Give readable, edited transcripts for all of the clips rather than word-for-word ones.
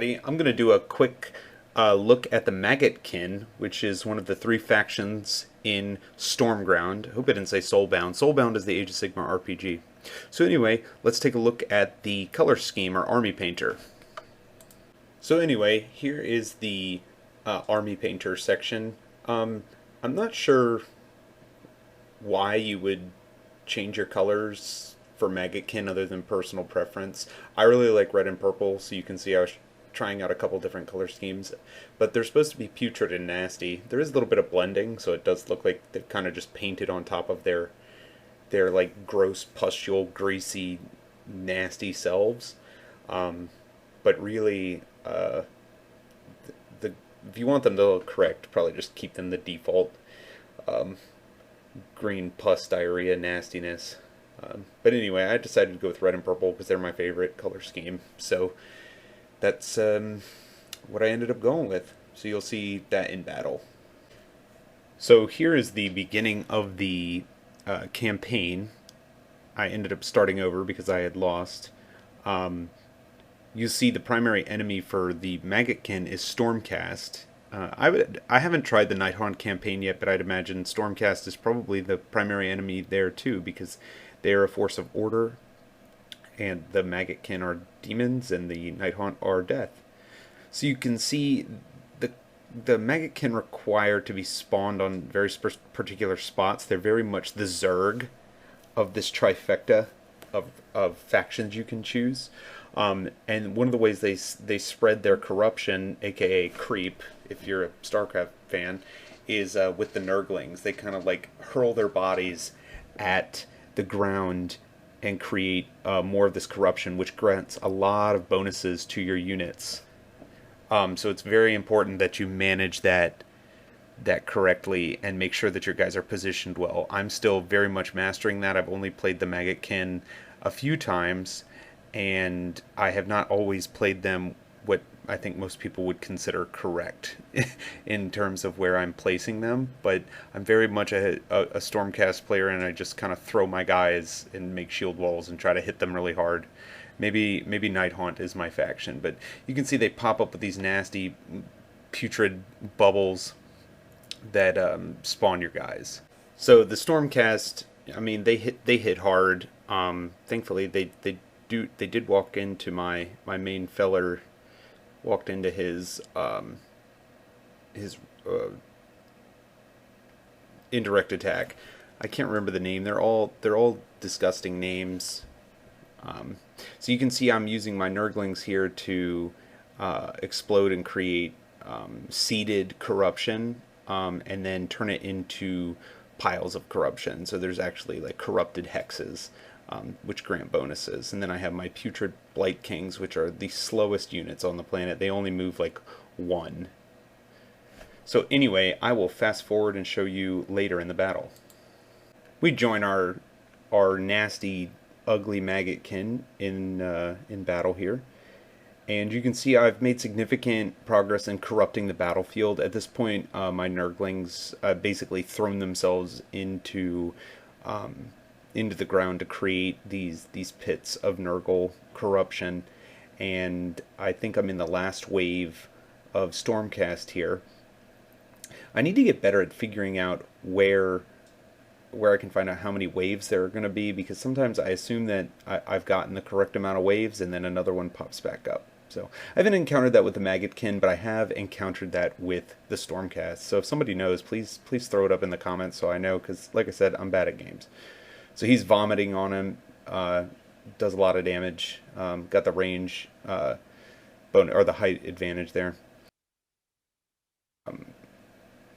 everybody. I'm going to do a quick look at the Maggotkin, which is one of the three factions in Stormground. I hope I didn't say Soulbound. Soulbound is the Age of Sigmar RPG. So anyway, let's take a look at the color scheme, or Army Painter. So anyway, here is the Army Painter section. I'm not sure why you would change your colors for Maggotkin other than personal preference. I really like red and purple, so you can see I was trying out a couple different color schemes, but they're supposed to be putrid and nasty. There is a little bit of blending, so it does look like they've kind of just painted on top of their like gross, pustule, greasy, nasty selves. But really, if you want them to look correct, probably just keep them the default green pus diarrhea nastiness. But anyway, I decided to go with red and purple because they're my favorite color scheme. So that's what I ended up going with. So you'll see that in battle. So here is the beginning of the campaign. I ended up starting over because I had lost. You see the primary enemy for the Maggotkin is Stormcast. I haven't tried the Nighthaunt campaign yet, but I'd imagine Stormcast is probably the primary enemy there too, because they are a force of order, and the Maggotkin are demons, and the Nighthaunt are death. So you can see the Maggotkin require to be spawned on very particular spots. They're very much the Zerg of this trifecta of factions you can choose. And one of the ways they spread their corruption, aka creep, if you're a StarCraft fan, is with the Nurglings. They kind of like hurl their bodies at the ground and create more of this corruption, which grants a lot of bonuses to your units. So it's very important that you manage that correctly and make sure that your guys are positioned well. I'm still very much mastering that. I've only played the Maggotkin a few times, and I have not always played them what I think most people would consider correct in terms of where I'm placing them, but I'm very much a Stormcast player, and I just kind of throw my guys and make shield walls and try to hit them really hard. Maybe Nighthaunt is my faction, but you can see they pop up with these nasty putrid bubbles that spawn your guys. So the Stormcast, I mean, they hit hard. Thankfully they did walk into my main feller, walked into his indirect attack. I can't remember the name. They're all disgusting names. So you can see I'm using my Nurglings here to explode and create seeded corruption, and then turn it into piles of corruption. So there's actually like corrupted hexes, which grant bonuses. And then I have my Putrid Blight Kings, which are the slowest units on the planet. They only move like 1. So anyway, I will fast forward and show you later in the battle. We join our nasty, ugly Maggotkin in battle here. And you can see I've made significant progress in corrupting the battlefield. At this point, my Nurglings basically thrown themselves into the ground to create these pits of Nurgle corruption, and I think I'm in the last wave of Stormcast here. I need to get better at figuring out where I can find out how many waves there are going to be, because sometimes I assume that I've gotten the correct amount of waves and then another one pops back up. So I haven't encountered that with the Maggotkin, but I have encountered that with the Stormcast. So if somebody knows, please throw it up in the comments so I know, because like I said, I'm bad at games. So he's vomiting on him, does a lot of damage, got the range or the height advantage there.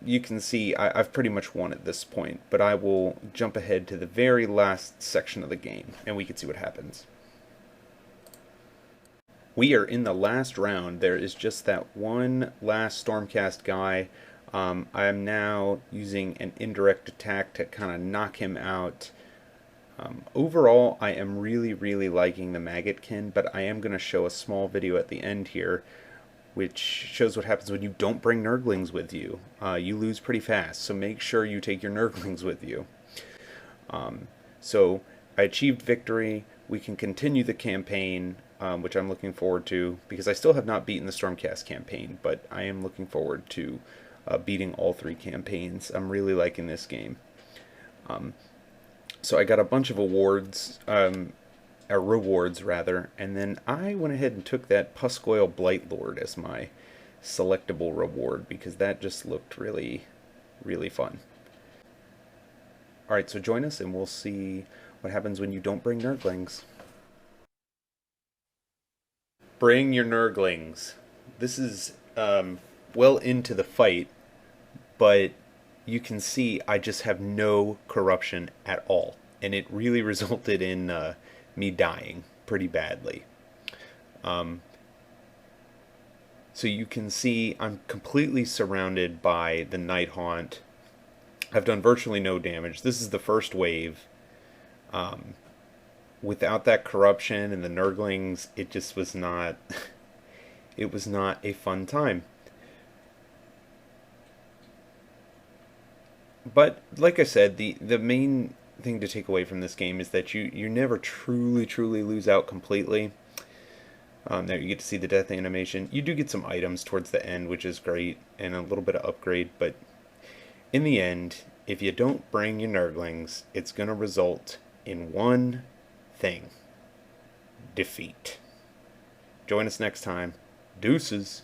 You can see I've pretty much won at this point, but I will jump ahead to the very last section of the game, and we can see what happens. We are in the last round. There is just that one last Stormcast guy. I am now using an indirect attack to kind of knock him out. Overall, I am really liking the Maggotkin, but I am going to show a small video at the end here which shows what happens when you don't bring Nurglings with you. You lose pretty fast, so make sure you take your Nurglings with you. So I achieved victory. We can continue the campaign. which I'm looking forward to, because I still have not beaten the Stormcast campaign, but I am looking forward to beating all 3 campaigns. I'm really liking this game. So I got a bunch of awards, or rewards rather, and then I went ahead and took that Puscoil Blightlord as my selectable reward, because that just looked really, really fun. Alright, so join us and we'll see what happens when you don't bring Nurglings. Bring your Nurglings. This is well into the fight, but you can see I just have no corruption at all, and it really resulted in me dying pretty badly. So you can see I'm completely surrounded by the Nighthaunt. I've done virtually no damage. This is the first wave. Without that corruption and the Nurglings, it just was not it was not a fun time. But like I said, the main thing to take away from this game is that you never truly lose out completely. There you get to see the death animation. You do get some items towards the end, which is great, and a little bit of upgrade, but in the end, if you don't bring your Nurglings, it's going to result in one thing: defeat. Join us next time. Deuces.